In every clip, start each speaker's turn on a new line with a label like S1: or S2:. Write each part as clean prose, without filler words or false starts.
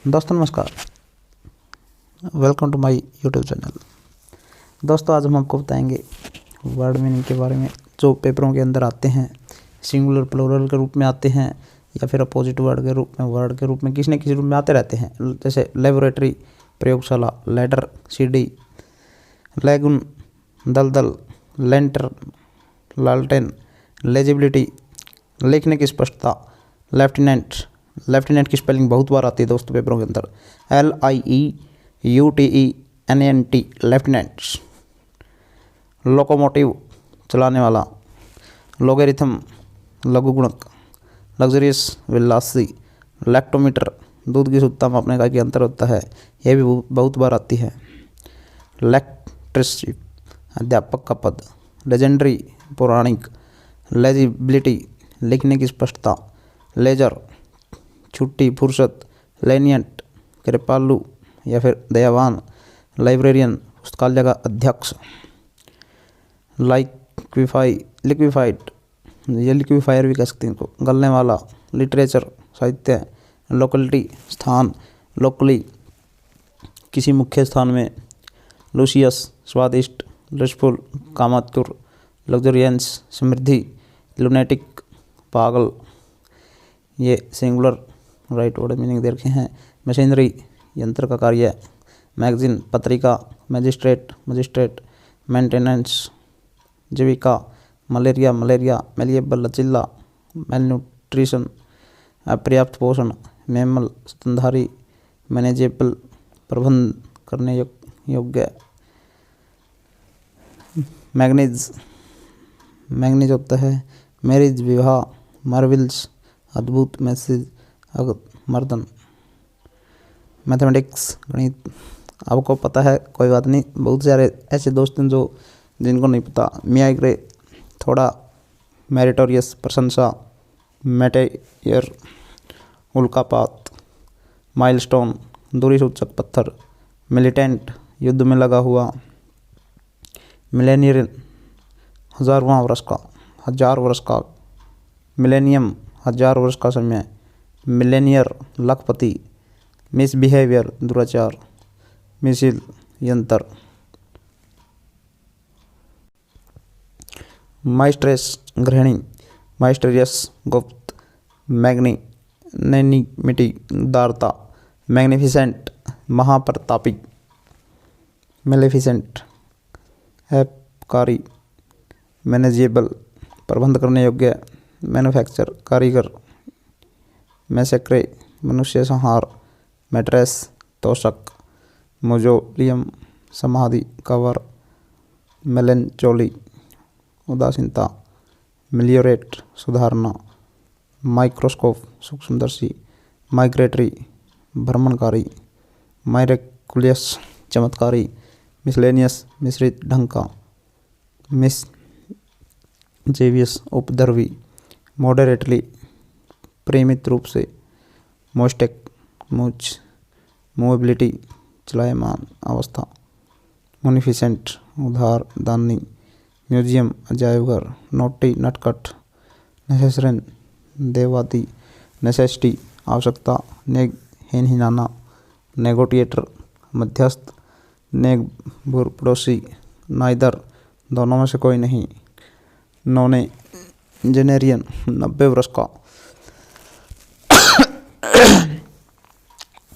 S1: दोस्तों नमस्कार, welcome to my YouTube channel. दोस्तों आज हम आपको बताएंगे वर्ड मीनिंग के बारे में, जो पेपरों के अंदर आते हैं, सिंगुलर प्लूरल के रूप में आते हैं या फिर अपोजिट वर्ड के रूप में किसी न किसी रूप में आते रहते हैं। जैसे लेबोरेटरी प्रयोगशाला, लेडर सीढ़ी, लैगून दलदल, लेंटर लालटेन, लेजिबिलिटी लिखने की स्पष्टता, लेफ्टिनेंट की स्पेलिंग बहुत बार आती है दोस्तों पेपरों के अंदर, LIEUTENENT लेफ्टिनेंट। लोकोमोटिव चलाने वाला, लोगेरिथम लघुगुणक, लग्जरियस विलासी, लैक्टोमीटर दूध की शुद्धता मापने का अंतर होता है, यह भी बहुत बार आती है। लेक्ट्रिसिटी अध्यापक का पद, लेजेंडरी पौराणिक, लेजिबिलिटी लिखने की स्पष्टता, लेजर छुट्टी फुर्सत, लेनियंट कृपालु या फिर दयावान, लाइब्रेरियन पुस्तकालय का अध्यक्ष, लिक्विफाइड ये लिक्विफायर भी कह सकते हैं इनको, गलने वाला, लिटरेचर साहित्य, लोकलिटी स्थान, लोकली किसी मुख्य स्थान में, लूसियस स्वादिष्ट, लशफुल कामातुर, लग्जरियंस समृद्धि, लुनेटिक पागल। ये सिंगुलर राइट वर्ड मीनिंग दे रखे हैं। मशीनरी यंत्र का कार्य, मैगजीन पत्रिका, मजिस्ट्रेट, मेंटेनेंस जीविका, मलेरिया मेलिएबल लचीला, मेलन्यूट्रिशन अपर्याप्त पोषण, मैमल स्तनधारी, मैनेजेबल प्रबंध करने योग्य, मैग्नीज होता है, मैरिज विवाह, मार्विल्स अद्भुत, मैसेज मर्दन। मैथमेटिक्स गणित, आपको पता है कोई बात नहीं, बहुत सारे ऐसे दोस्त हैं जिनको नहीं पता। मियाग्रे थोड़ा, मेरिटोरियस प्रशंसा, मेटेयर उल्कापात, माइलस्टोन दूरी सूचक पत्थर, मिलिटेंट युद्ध में लगा हुआ, मिलेनियर 1000 वर्ष का, मिलेनियम 1000 वर्ष का समय, मिलेनियर लखपति, मिसबिहेवियर दुराचार, मिसिल यंत्र। माइस्ट्रेस गृहिणी, माइस्टेरियस गुप्त, मैग्निमिटी उदारता, मैग्निफिसेंट महाप्रतापी, मेलेफिसेंट ऐपकारी, मैनेजेबल प्रबंध करने योग्य, मैन्युफैक्चर कारीगर, मैसेक्रे मनुष्य संहार, मैट्रेस तोशक, मोजोलियम समाधि कवर, मेलेंचोली उदासीनता, मिलियोरेट सुधारना, माइक्रोस्कोप सूक्ष्मदर्शी, माइग्रेटरी भ्रमणकारी, माइरेकुलियस चमत्कारी, मिसलेनियस मिश्रित ढंग का, मिस जेवियस उपद्रवी, मॉडरेटली प्रेमित रूप से, मोस्टेक मूच, मूवेबिलिटी चलायमान अवस्था, मुनिफिसेंट उधार दानी, म्यूजियम अजायबघर, नोटी नटखट, नेसेसरन देवादी, नेसेसिटी आवश्यकता, नेग हिनाना, नेगोटिएटर मध्यस्थ, नेग भूर पड़ोसी, नाइदर दोनों में से कोई नहीं, नोने जेनेरियन 90 वर्ष का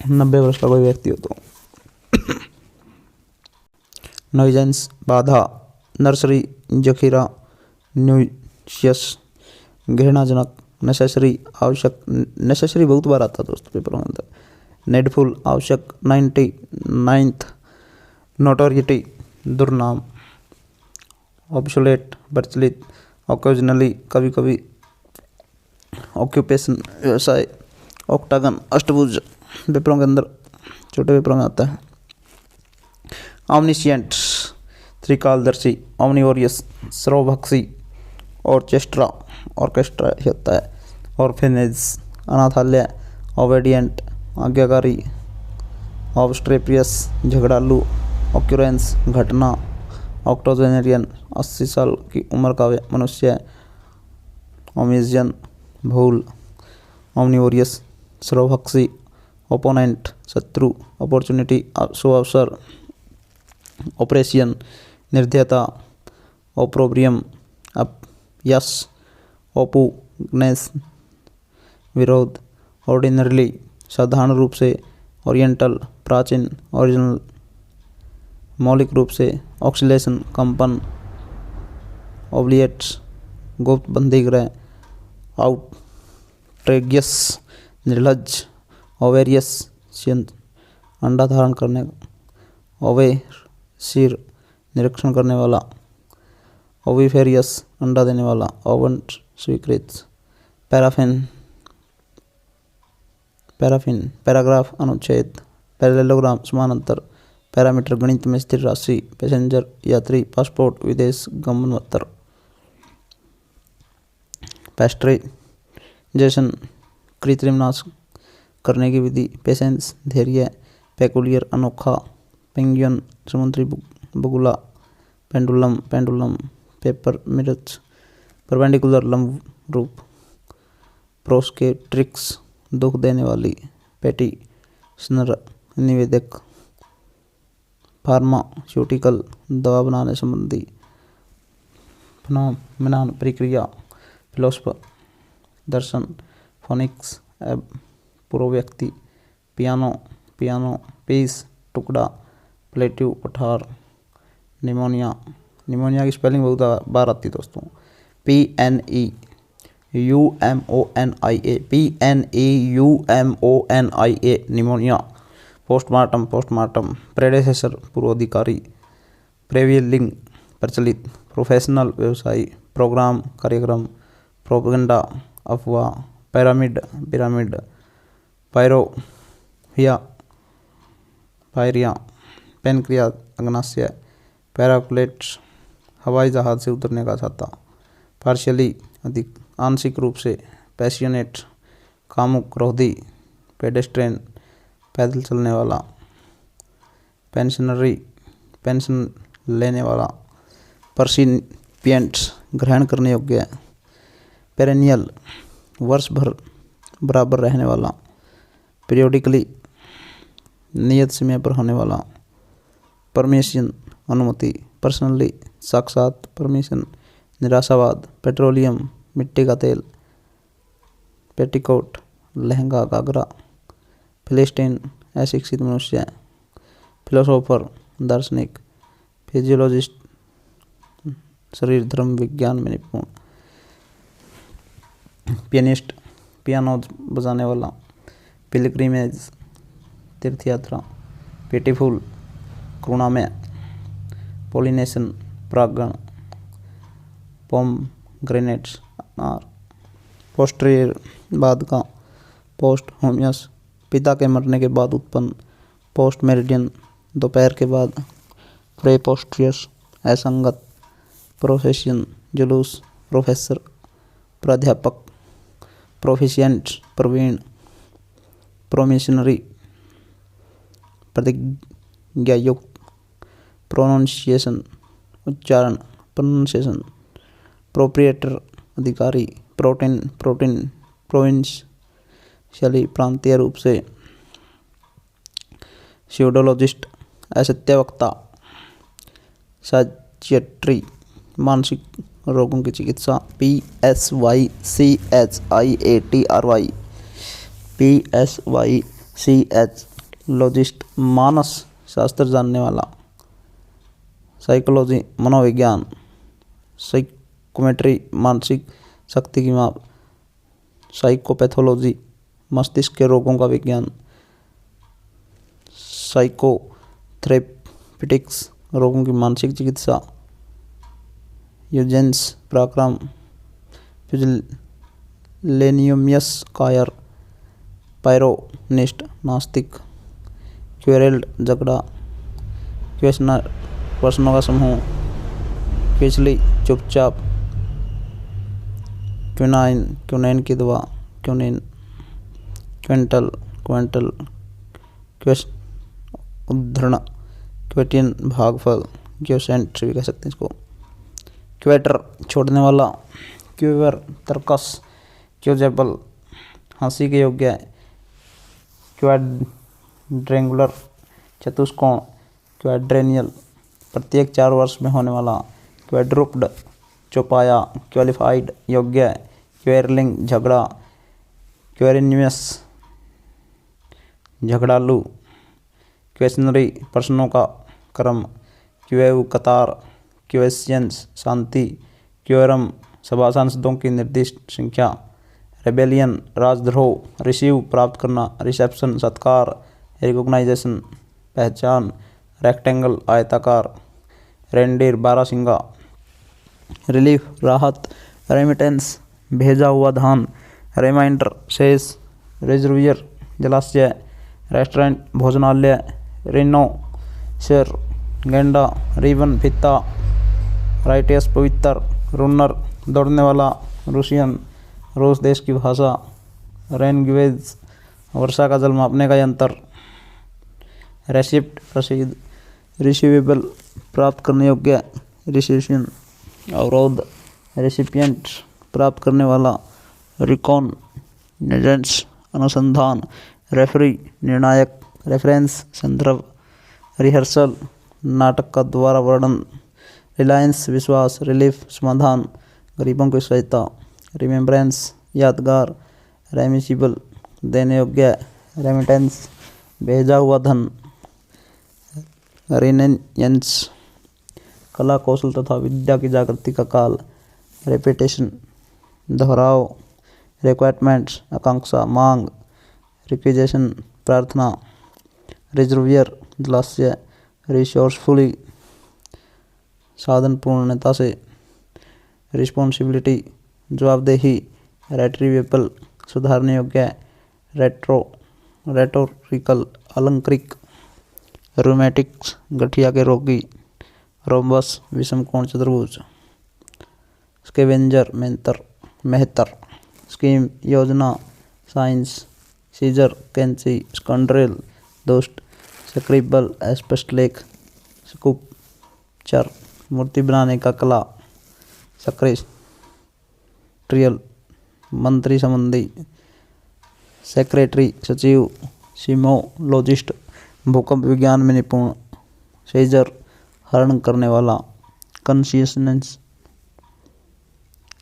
S1: 90 वर्ष का कोई व्यक्ति हो तो, नॉइजेंस बाधा, नर्सरी जखीरा, न्यूशियस घृणाजनक, नेसेसरी आवश्यक, नेसेसरी बहुत बार आता है दोस्तों पेपरों के अंदर, नेडफुल आवश्यक, 99th नोटोरिटी दुर्नाम, ऑब्सोलेट प्रचलित, ऑकेजनली कभी कभी, ऑक्यूपेशन व्यवसाय, ऑक्टागन अष्टभुज पेपरों के अंदर छोटे पेपरों में आता है। ऑमनिशियंट त्रिकालदर्शी, ऑमनिवोरियस सर्वभक्षी, ऑर्केस्ट्रा होता है, ऑर्फेनेज अनाथालय, ओबेडिएंट आज्ञाकारी, ऑब्स्ट्रेपियस झगड़ालू, ऑक्यूरेंस घटना, ऑक्टोजेनेरियन 80 साल की उम्र का मनुष्य, ओमिजियन भूल, ओमनिवोरियस सर्वभक्षी, ओपोनेंट शत्रु, अपॉर्चुनिटी सुअवसर, ऑपरेशन निर्दयता, ओप्रोब्रियम यश, ओपुनेस विरोध, ऑर्डिनरली साधारण रूप से, ओरिएंटल प्राचीन, ओरिजिनल मौलिक रूप से, ऑक्सीलेशन कंपन, ओब्लिएट्स गुप्त बंदीगृह, आउट्रेगियस निर्लज, ओवेरियस अंडा धारण करने, ओवेसिर निरीक्षण करने वाला, ओविफेरियस अंडा देने वाला, ओवेंट स्वीकृत, पैराफिन पैराग्राफ अनुच्छेद, पैरेललोग्राम समानांतर, पैरामीटर गणित में स्थिर राशि, पैसेंजर यात्री, पासपोर्ट, विदेश गमन उत्तर, पैस्टराइजेशन कृत्रिम नाश करने की विधि, पेशेंस धैर्य, पेकुलियर अनोखा, पेंगुइन समुद्री बगुला, पेंडुलम पेपर मिरच, परपेंडिकुलर लंब रूप, प्रोस्केट्रिक्स दुख देने वाली, पेटिशनर निवेदक, फार्मास्यूटिकल दवा बनाने संबंधी, फिनोमेनन प्रक्रिया, फिलोसफर दर्शन, फोनिक्स पूर्व व्यक्ति, पियानो पीस टुकड़ा, प्लेटिव पठार, निमोनिया की स्पेलिंग बहुत बार आती है दोस्तों, PNEUMONIA निमोनिया, पोस्टमार्टम प्रेडेसेसर पूर्वाधिकारी, प्रेविलिंग प्रचलित, प्रोफेशनल व्यवसायी, प्रोग्राम कार्यक्रम, प्रोपेगेंडा अफवाह, पिरामिड, पायरिया, पेनक्रियाज अग्नाशय, पैराप्लेट्स हवाई जहाज से उतरने का छाता, पार्शियली अधिक आंशिक रूप से, पैशनेट कामुक क्रोधी, पेडेस्ट्रेन पैदल चलने वाला, पेंशनरी पेंशन लेने वाला, परसिपिएंट्स ग्रहण करने योग्य, पेरेनियल वर्ष भर बराबर रहने वाला, पीरियोडिकली नियत समय पर होने वाला, परमिशन अनुमति, पर्सनली साक्षात, परमिशन निराशावाद, पेट्रोलियम मिट्टी का तेल, पेटिकोट लहंगा घाघरा, फिलिस्टीन अशिक्षित मनुष्य, फिलोसोफर दार्शनिक, फिजियोलॉजिस्ट शरीर धर्म विज्ञान में निपुण, पियानिस्ट पियानो बजाने वाला, पिलग्रिमेज तीर्थ यात्रा, पिटीफुल करुणामय, पोलिनेशन परागण, पोमग्रेनेट्स अनार, पोस्टीरियर बाद का, पोस्ट होमियस पिता के मरने के बाद उत्पन्न, पोस्ट मेरिडियन दोपहर के बाद, प्रेपोस्ट्रियस असंगत, प्रोफेशन जुलूस, प्रोफेसर प्राध्यापक, प्रोफिशिएंट प्रवीण, प्रोमिशनरी प्रतिज्ञायुक्त, प्रोनाउंसिएशन उच्चारण, प्रोनाउंसिएशन, प्रोप्रिएटर अधिकारी, प्रोटीन प्रोविंशियली प्रांतीय रूप से, स्यूडोलॉजिस्ट असत्यवक्ता, साइकियाट्री मानसिक रोगों की चिकित्सा, PSYCHIATRY लॉजिस्ट मानस शास्त्र जानने वाला, साइकोलॉजी मनोविज्ञान, साइकोमेट्री मानसिक शक्ति की माप, साइकोपैथोलॉजी मस्तिष्क के रोगों का विज्ञान, साइकोथेरेपिटिक्स रोगों की मानसिक चिकित्सा, यूजेंस पराक्रम, फिजिलेनियमियस कायर, पायरोनिस्ट नास्तिक, क्वेरेल्ड झगड़ा, क्वेश्चनर प्रश्नों का समूह, क्विचली चुपचाप, क्विनाइन की दवा, क्विनिन, क्विंटल उद्धरण, क्वेटियन भागफल, क्योसेंट भी कह सकते हैं इसको, क्वेटर छोड़ने वाला, क्यूवर तर्कस, क्यूजेबल हंसी के योग्य, क्वाड्रेंगुलर चतुष्कोण, क्वाड्रेनियल प्रत्येक 4 वर्ष में होने वाला, क्वाड्रुप्ड चौपाया, क्वालिफाइड योग्य, क्वेरलिंग झगड़ा, क्वेरिनियस झगड़ालू, क्वेश्चनरी प्रश्नों का क्रम, क्वेव कतार, क्वेश्चंस शांति, क्योरम सभा सांसदों की निर्दिष्ट संख्या, रेबेलियन राजद्रोह, रिसीव प्राप्त करना, रिसेप्शन सत्कार, रिकॉग्नाइजेशन पहचान, रेक्टेंगल आयताकार, रेंडीर बारहसिंगा, रिलीफ राहत, रेमिटेंस भेजा हुआ धान, रिमाइंडर शेष, रिजर्वियर जलाशय, रेस्टोरेंट भोजनालय, रिनो शेर गेंडा, रिबन फीता, राइटियस पवित्र, रूनर दौड़ने वाला, रूसियन रूस देश की भाषा, रेनग्वेज वर्षा का जल मापने का यंत्र, रेसिप्ट रसीद, रिसीवेबल प्राप्त करने योग्य, रिसेशन अवरोध, रेसिपिएंट प्राप्त करने वाला, रिकॉग्निजेंस अनुसंधान, रेफरी निर्णायक, रेफरेंस संदर्भ, रिहर्सल नाटक का द्वारा वर्णन, रिलायंस विश्वास, रिलीफ समाधान, गरीबों की सहायता, रिमेम्बरेंस यादगार, रेमिसिबल देने योग्य, रेमिटेंस भेजा हुआ धन, रिनेयंस कला कौशल तथा विद्या की जागृति का काल, रेपिटेशन दोहराव, रिक्वायरमेंट्स आकांक्षा मांग, रिक्विजेशन प्रार्थना, रिजर्वियर जलाशय, रिसोर्सफुली साधन पूर्णता से, रिस्पॉन्सिबिलिटी जवाबदेही, रेट्रीवेबल सुधारने योग्य, रेटोरिकल अलंकृत, रूमेटिक्स गठिया के रोगी, रोम्बस विषम कोण चतुर्भुज, स्केवेंजर मेहतर, स्कीम योजना, साइंस, सीजर कैंची, स्कंड्रेल दोस्त, स्क्रिबल स्पष्टलेख, स्कूपचर मूर्ति बनाने का कला, सेक्रेटरियल मंत्री संबंधी, सेक्रेटरी सचिव, सीमोलॉजिस्ट भूकंप विज्ञान में निपुण, सेजर हरण करने वाला, कॉन्शियसनेस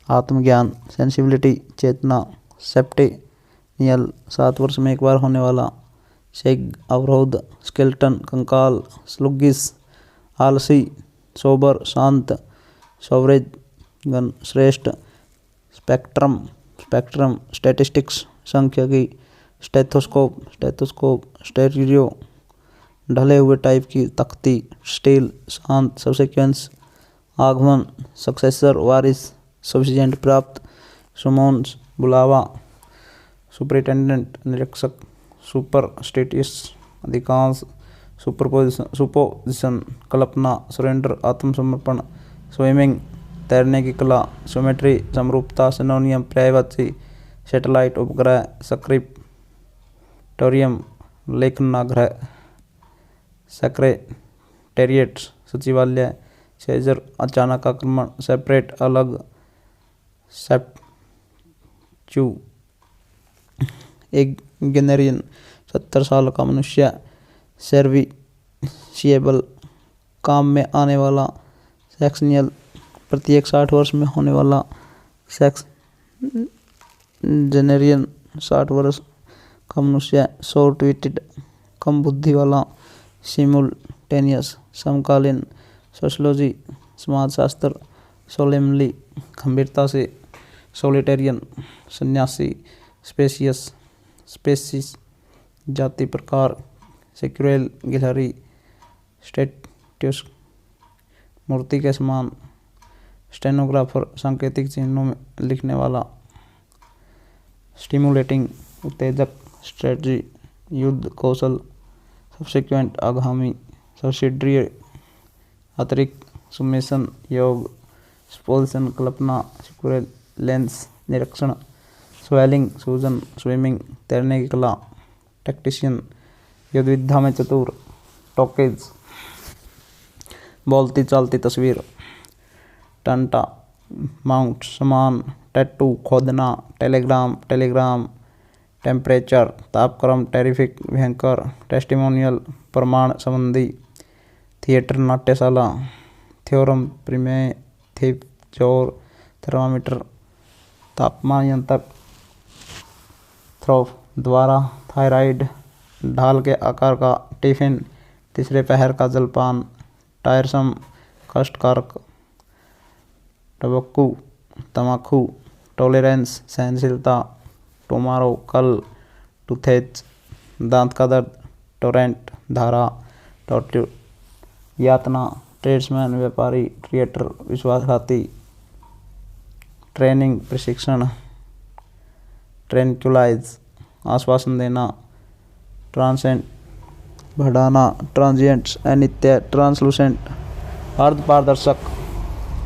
S1: आत्मज्ञान, सेंसिबिलिटी चेतना, सेप्टेनियल 7 वर्ष में एक बार होने वाला, सेग अवरोध, स्केल्टन कंकाल, स्लुगिस आलसी, सोबर शांत, सोवरेज गण श्रेष्ठ, स्पेक्ट्रम स्टैटिस्टिक्स सांख्यिकी, स्टेथोस्कोप स्टेरियो ढले हुए टाइप की तख्ती, स्टील शांत, सबसेक्वेंस आगमन, सक्सेसर वारिस, सफिशिएंट प्राप्त, सुमोन्स बुलावा, सुपरिटेंडेंट निरीक्षक, सुपर स्टेटिस अधिकांश, सुपोजिशन कल्पना, सरेंडर आत्मसमर्पण, स्विमिंग तैरने की कला, ज्योमेट्री समरूपता, सिनोनियम पर्यायवाची, सैटेलाइट उपग्रह, स्क्रिप्टोरियम लेखनागृह, सेक्रेटेरिएट सचिवालय, सेजर अचानक आक्रमण, सेपरेट अलग, सेप्चू एक गेनेरियन 70 साल का मनुष्य, सर्विसिएबल काम में आने वाला, सेक्सनियल प्रत्येक 60 वर्ष में होने वाला, सेक्स जेनेरियन 60 वर्ष का मनुष्य, शॉर्ट विटेड कम बुद्धि वाला, सिमुलटेनियस समकालीन, सोशियोलॉजी समाजशास्त्र, सोलेमली गंभीरता से, सोलिटेरियन सन्यासी, स्पेसीज जाति प्रकार, सेक्युरेल गिलहरी, स्टेट्यूस मूर्ति के समान, स्टेनोग्राफर सांकेतिक चिन्हों में लिखने वाला, स्टिमुलेटिंग उत्तेजक, स्ट्रेटजी युद्ध कौशल, सब्सिक्वेंट आगामी, सब्सिडियरी अतिरिक्त, सुमेशन योग, स्पोल्सन कल्पना, सिक्वेल लेंस निरीक्षण, स्वेलिंग सूजन, स्विमिंग तैरने की कला, टैक्टिशियन युद्ध विद्या में चतुर, टॉकेज बोलती चालती तस्वीर, टंटा माउंट समान, टैटू खोदना, टेलीग्राम टेम्परेचर तापक्रम, टेरिफिक भयंकर, टेस्टिमोनियल प्रमाण संबंधी, थिएटर नाट्यशाला, थ्योरम प्रमेय, थिप जोर, थर्मामीटर तापमान यंत्रक, थ्रोफ द्वारा, थायराइड ढाल के आकार का टिफिन, तीसरे पहर का जलपान, टायरसम कष्टकारक, टबक्कू तमाकू, टॉलरेंस सहनशीलता, टुमारो कल, टूथेज दांत का दर्द, टोरेंट धारा, टॉर्ट्यूड यातना, ट्रेड्समैन व्यापारी, थिएटर विश्वासघाती, ट्रेनिंग प्रशिक्षण, ट्रेंक्युलाइज आश्वासन देना, ट्रांसेंट बढ़ाना, ट्रांजिएंट्स अनित्य, ट्रांसलूसेंट अर्धपारदर्शक,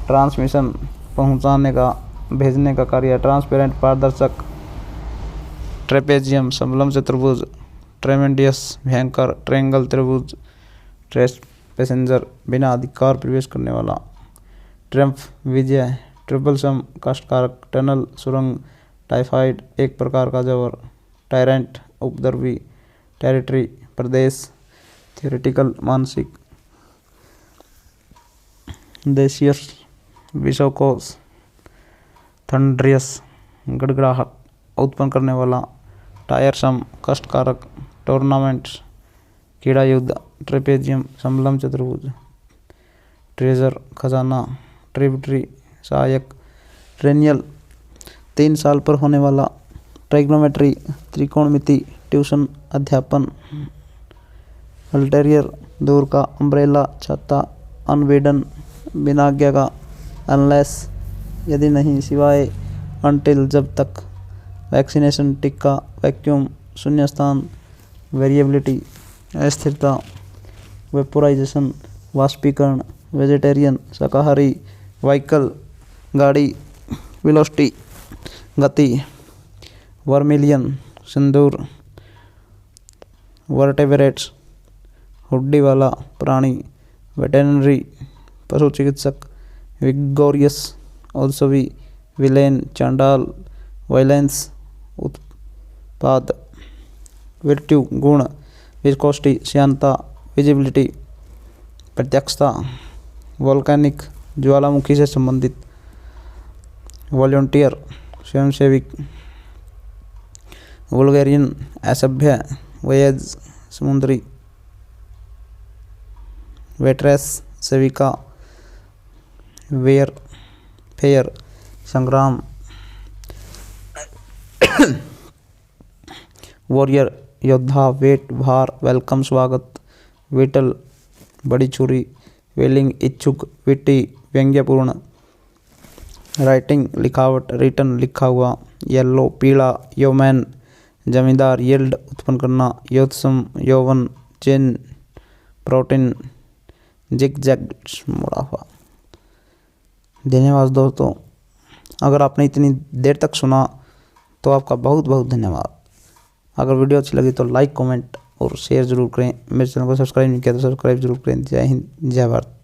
S1: ट्रांसमिशन पहुंचाने का भेजने का कार्य, ट्रांसपेरेंट पारदर्शक, ट्रेपेजियम समलम चतुर्भुज, ट्रेमेंडियस भयंकर, ट्रेंगल त्रिभुज, ट्रेस पैसेंजर बिना अधिकार प्रवेश करने वाला, ट्रम्फ विजय, ट्रिपलसम कष्टकारक, टनल सुरंग, टाइफाइड एक प्रकार का जबर, टायरेंट उपद्रवी, टेरिटरी प्रदेश, थियोरेटिकल मानसिक, देशियस विषोकोश, थंड्रियस गड़गड़ाहट उत्पन्न करने वाला, टायरसम कष्टकारक, टूर्नामेंट्स कीड़ा युद्ध, ट्रेपेजियम समलम चतुर्भुज, ट्रेजर खजाना, ट्रिब्यूटरी सहायक, ट्रेनियल 3 साल पर होने वाला, ट्राइग्नोमेट्री त्रिकोणमिति, ट्यूशन अध्यापन, अल्टेरियर दूर का, अम्ब्रेला छाता, अनबीडन बिना आज्ञा का, अनलेस यदि नहीं, सिवाय, अनटिल जब तक, वैक्सीनेशन टिक्का, वैक्यूम शून्यस्थान, वेरिएबिलिटी अस्थिरता, वेपोराइजेशन वाष्पीकरण, वेजिटेरियन शाकाहारी, व्हीकल गाड़ी, वेलोसिटी गति, वर्मिलियन सिंदूर, वर्टेब्रेट्स हुड्डी वाला प्राणी, वेटेरिनरी पशु चिकित्सक, विगोरियस औषधि, विलेन चांडाल, वायलेंस उत्पाद, विर्ट्यू गुण, विस्कोसिटी श्यानता, विजिबिलिटी प्रत्यक्षता, वोल्केनिक ज्वालामुखी से संबंधित, वॉलंटियर स्वयंसेवी, वल्गेरियन असभ्य, वोयेज समुद्री, वेट्रेस सेविका, वेयर फेयर संग्राम, वॉरियर योद्धा, वेट भार, वेलकम स्वागत, विटल बड़ी छुरी, वेलिंग इच्छुक, विटी व्यंग्यपूर्ण, राइटिंग लिखावट, रिटन लिखा हुआ, येलो पीला, यौमैन जमींदार, यील्ड उत्पन्न करना, योत्सम यौवन, चेन प्रोटीन, जिग-जैग मोड़ा हुआ। धन्यवाद दोस्तों, अगर आपने इतनी देर तक सुना तो आपका बहुत बहुत धन्यवाद। अगर वीडियो अच्छी लगी तो लाइक, कमेंट और शेयर जरूर करें। मेरे चैनल को सब्सक्राइब नहीं किया तो सब्सक्राइब जरूर करें। जय हिंद, जय भारत।